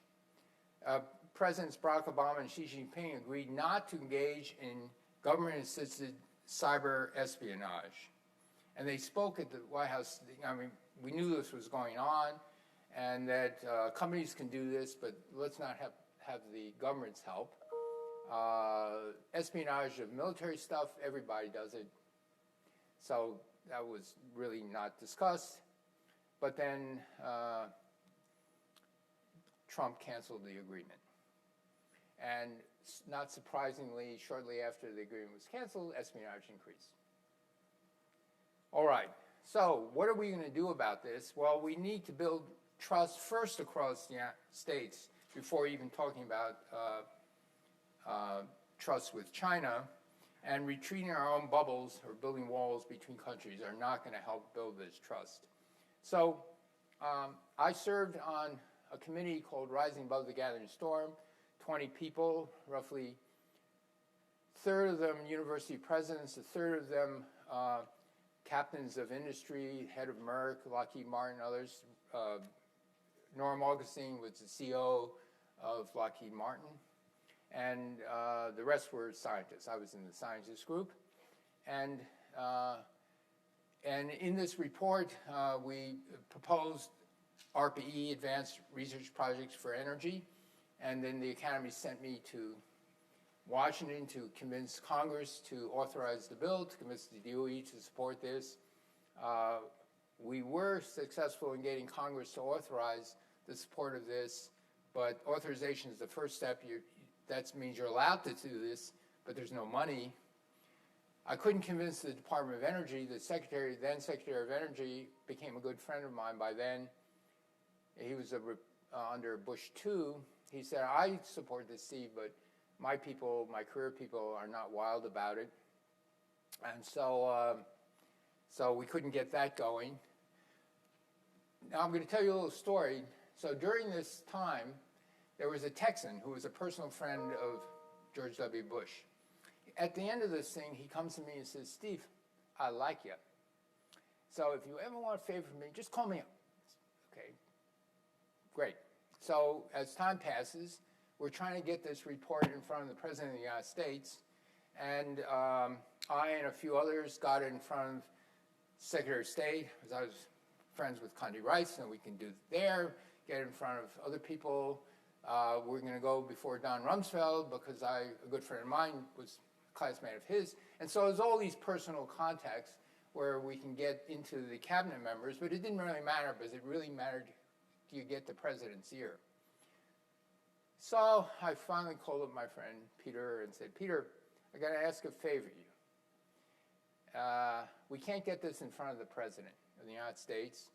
Presidents Barack Obama and Xi Jinping agreed not to engage in government-assisted cyber espionage. And they spoke at the White House. I mean, we knew this was going on, and that companies can do this, but let's not have the government's help. Espionage of military stuff, everybody does it. So that was really not discussed. But then Trump canceled the agreement. And not surprisingly, shortly after the agreement was canceled, espionage increased. All right, so what are we going to do about this? Well, we need to build trust first across the United States before even talking about trust with China. And retreating our own bubbles or building walls between countries are not going to help build this trust. So I served on a committee called Rising Above the Gathering Storm, 20 people, roughly a third of them university presidents, a third of them captains of industry, head of Merck, Lockheed Martin, others. Norm Augustine was the CEO of Lockheed Martin. And the rest were scientists. I was in the scientist group. And in this report, we proposed RPE, Advanced Research Projects for Energy. And then the Academy sent me to Washington to convince Congress to authorize the bill, to convince the DOE to support this. We were successful in getting Congress to authorize the support of this, but authorization is the first step. That means you're allowed to do this, but there's no money. I couldn't convince the Department of Energy. The then Secretary of Energy became a good friend of mine by then. He was under Bush II. He said, I support this, Steve, but my people, my career people, are not wild about it. And so we couldn't get that going. Now I'm going to tell you a little story. So during this time, there was a Texan who was a personal friend of George W. Bush. At the end of this thing, he comes to me and says, Steve, I like you. So if you ever want a favor from me, just call me up. Okay, great. So as time passes, we're trying to get this report in front of the President of the United States. And I and a few others got in front of Secretary of State, because I was friends with Condi Rice, and we can do there, get in front of other people. We're going to go before Don Rumsfeld, because a good friend of mine was a classmate of his. And so there's all these personal contacts where we can get into the cabinet members, but it didn't really matter, because it really mattered, do you get the president's ear? So I finally called up my friend Peter and said, Peter, I got to ask a favor of you. We can't get this in front of the President of the United States,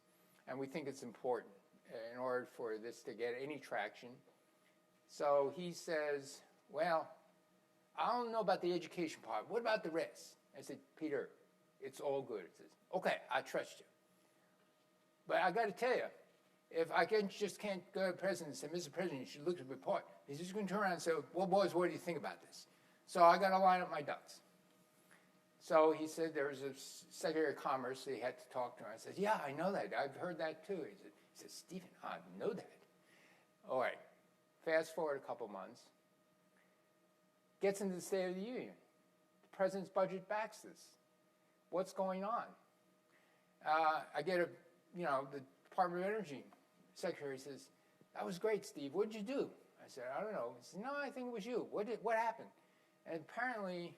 and we think it's important in order for this to get any traction. So he says, well, I don't know about the education part. What about the rest? I said, Peter, it's all good. He says, okay, I trust you. But I got to tell you, if I just can't go to the President and say, Mr. President, you should look at the report, he's just going to turn around and say, well, boys, what do you think about this? So I got to line up my ducks. So he said there was a Secretary of Commerce that he had to talk to. I said, yeah, I know that. I've heard that too. He said, Stephen, I know that. All right. Fast forward a couple months. Gets into the State of the Union. The President's budget backs this. What's going on? I get the Department of Energy Secretary says, that was great, Steve. What did you do? I said, I don't know. He said, no, I think it was you. What happened? And apparently,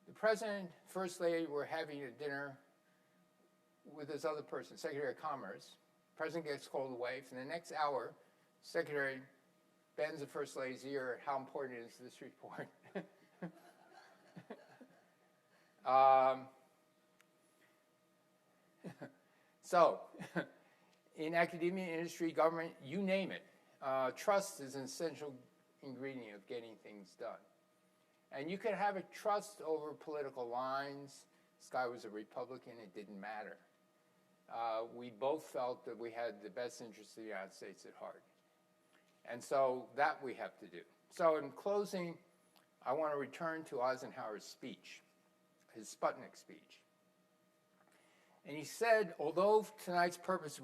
the President, First Lady were having a dinner with this other person, Secretary of Commerce. The President gets called away. For the next hour, Secretary bends the First Lady's ear at how important is this report. So, in academia, industry, government, you name it, trust is an essential ingredient of getting things done. And you could have a trust over political lines. This guy was a Republican, it didn't matter. We both felt that we had the best interests of the United States at heart. And so that we have to do. So in closing, I want to return to Eisenhower's speech, his Sputnik speech. And he said, although tonight's purpose,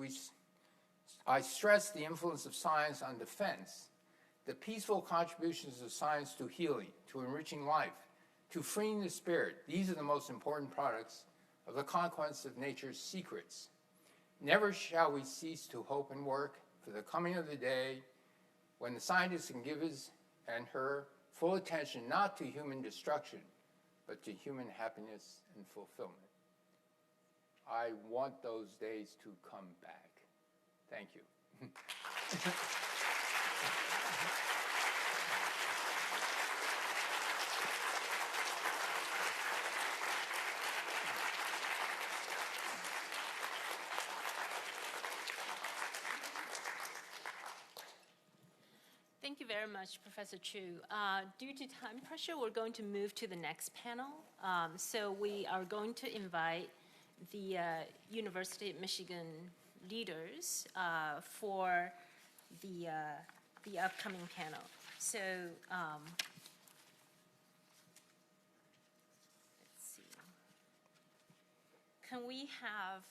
I stress the influence of science on defense, the peaceful contributions of science to healing, to enriching life, to freeing the spirit, these are the most important products of the conquest of nature's secrets. Never shall we cease to hope and work for the coming of the day when the scientist can give his and her full attention not to human destruction, but to human happiness and fulfillment. I want those days to come back. Thank you.
Thank you very much, Professor Chu. Due to time pressure, we're going to move to the next panel. So we are going to invite the University of Michigan leaders for the upcoming panel. So let's see. Can we have